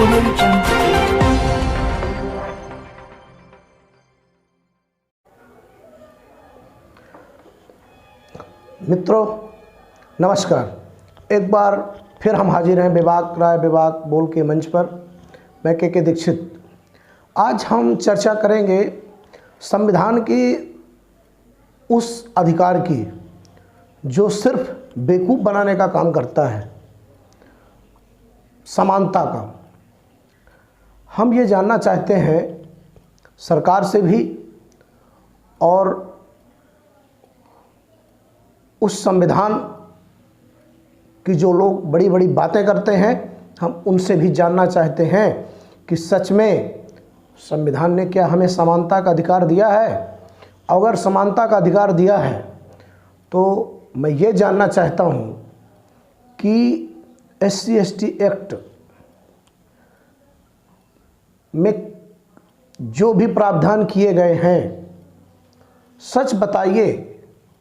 मित्रों नमस्कार। एक बार फिर हम हाजिर हैं विभाग राय विभाग बोल के मंच पर। मैं के दीक्षित। आज हम चर्चा करेंगे संविधान की उस अधिकार की जो सिर्फ बेवकूफ़ बनाने का काम करता है, समानता का। हम ये जानना चाहते हैं सरकार से भी और उस संविधान की जो लोग बड़ी बड़ी बातें करते हैं, हम उनसे भी जानना चाहते हैं कि सच में संविधान ने क्या हमें समानता का अधिकार दिया है। अगर समानता का अधिकार दिया है तो मैं ये जानना चाहता हूँ कि SC/ST एक्ट में जो भी प्रावधान किए गए हैं, सच बताइए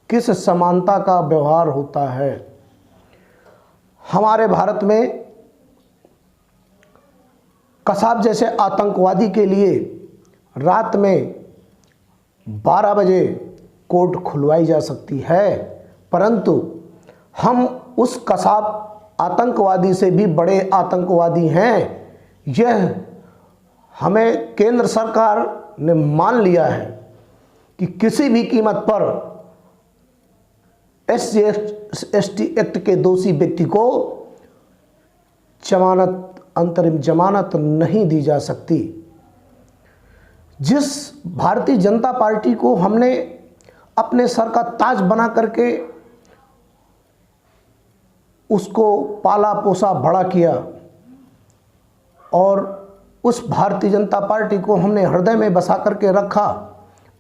किस समानता का व्यवहार होता है। हमारे भारत में कसाब जैसे आतंकवादी के लिए रात में 12 बजे कोर्ट खुलवाई जा सकती है, परंतु हम उस कसाब आतंकवादी से भी बड़े आतंकवादी हैं। यह हमें केंद्र सरकार ने मान लिया है कि किसी भी कीमत पर SC/ST एक्ट के दोषी व्यक्ति को अंतरिम जमानत नहीं दी जा सकती। जिस भारतीय जनता पार्टी को हमने अपने सर का ताज बना करके उसको पाला पोसा बड़ा किया और उस भारतीय जनता पार्टी को हमने हृदय में बसा करके रखा,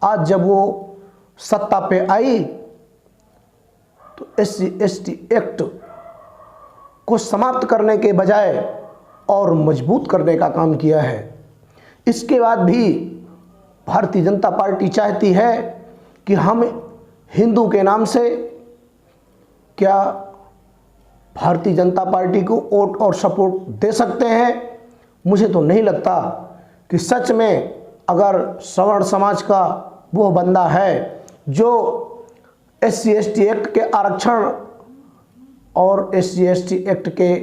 आज जब वो सत्ता पे आई तो SC/ST एक्ट को समाप्त करने के बजाय और मजबूत करने का काम किया है। इसके बाद भी भारतीय जनता पार्टी चाहती है कि हम हिंदू के नाम से क्या भारतीय जनता पार्टी को वोट और सपोर्ट दे सकते हैं। मुझे तो नहीं लगता कि सच में अगर सवर्ण समाज का वो बंदा है जो SC/ST एक्ट के आरक्षण और SC/ST एक्ट के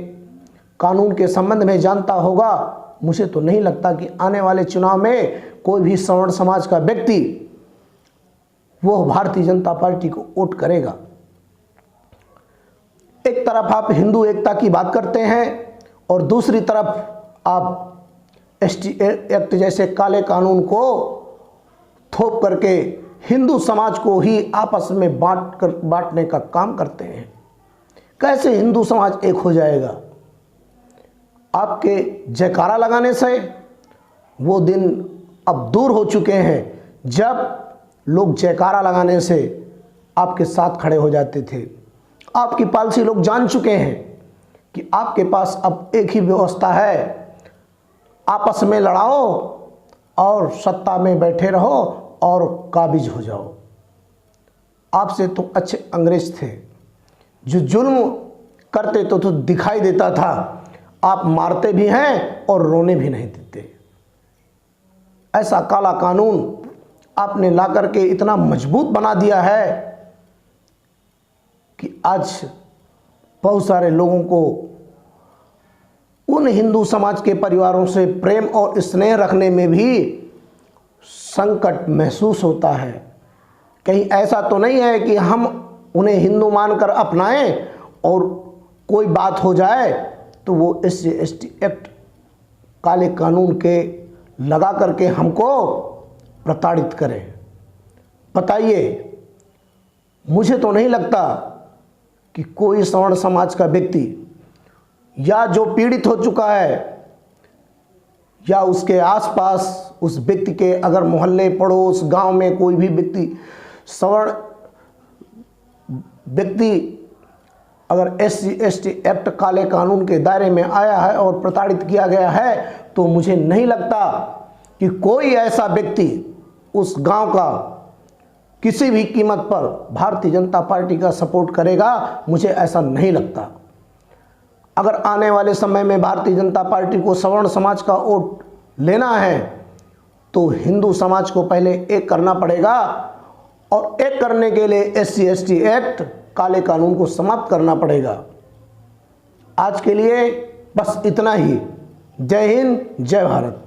कानून के संबंध में जानता होगा, मुझे तो नहीं लगता कि आने वाले चुनाव में कोई भी सवर्ण समाज का व्यक्ति वो भारतीय जनता पार्टी को वोट करेगा। एक तरफ आप हिंदू एकता की बात करते हैं और दूसरी तरफ आप ST एक्ट जैसे काले कानून को थोप करके हिंदू समाज को ही आपस में बांटने का काम करते हैं। कैसे हिंदू समाज एक हो जाएगा? आपके जयकारा लगाने से वो दिन अब दूर हो चुके हैं जब लोग जयकारा लगाने से आपके साथ खड़े हो जाते थे। आपकी पॉलिसी लोग जान चुके हैं कि आपके पास अब एक ही व्यवस्था है, आपस में लड़ाओ और सत्ता में बैठे रहो और काबिज हो जाओ। आपसे तो अच्छे अंग्रेज थे जो जुल्म करते तो दिखाई देता था, आप मारते भी हैं और रोने भी नहीं देते। ऐसा काला कानून आपने ला करके इतना मजबूत बना दिया है कि आज बहुत सारे लोगों को उन हिंदू समाज के परिवारों से प्रेम और स्नेह रखने में भी संकट महसूस होता है। कहीं ऐसा तो नहीं है कि हम उन्हें हिंदू मानकर अपनाएं और कोई बात हो जाए तो वो SC/ST एक्ट काले कानून के लगा करके हमको प्रताड़ित करें। बताइए, मुझे तो नहीं लगता कि कोई सवर्ण समाज का व्यक्ति या जो पीड़ित हो चुका है या उसके आसपास उस व्यक्ति के अगर मोहल्ले पड़ोस गांव में कोई भी व्यक्ति सवर्ण व्यक्ति अगर SC/ST एक्ट काले कानून के दायरे में आया है और प्रताड़ित किया गया है, तो मुझे नहीं लगता कि कोई ऐसा व्यक्ति उस गांव का किसी भी कीमत पर भारतीय जनता पार्टी का सपोर्ट करेगा। मुझे ऐसा नहीं लगता। अगर आने वाले समय में भारतीय जनता पार्टी को सवर्ण समाज का वोट लेना है तो हिंदू समाज को पहले एक करना पड़ेगा, और एक करने के लिए SC/ST एक्ट, काले कानून को समाप्त करना पड़ेगा। आज के लिए बस इतना ही। जय हिंद, जय भारत।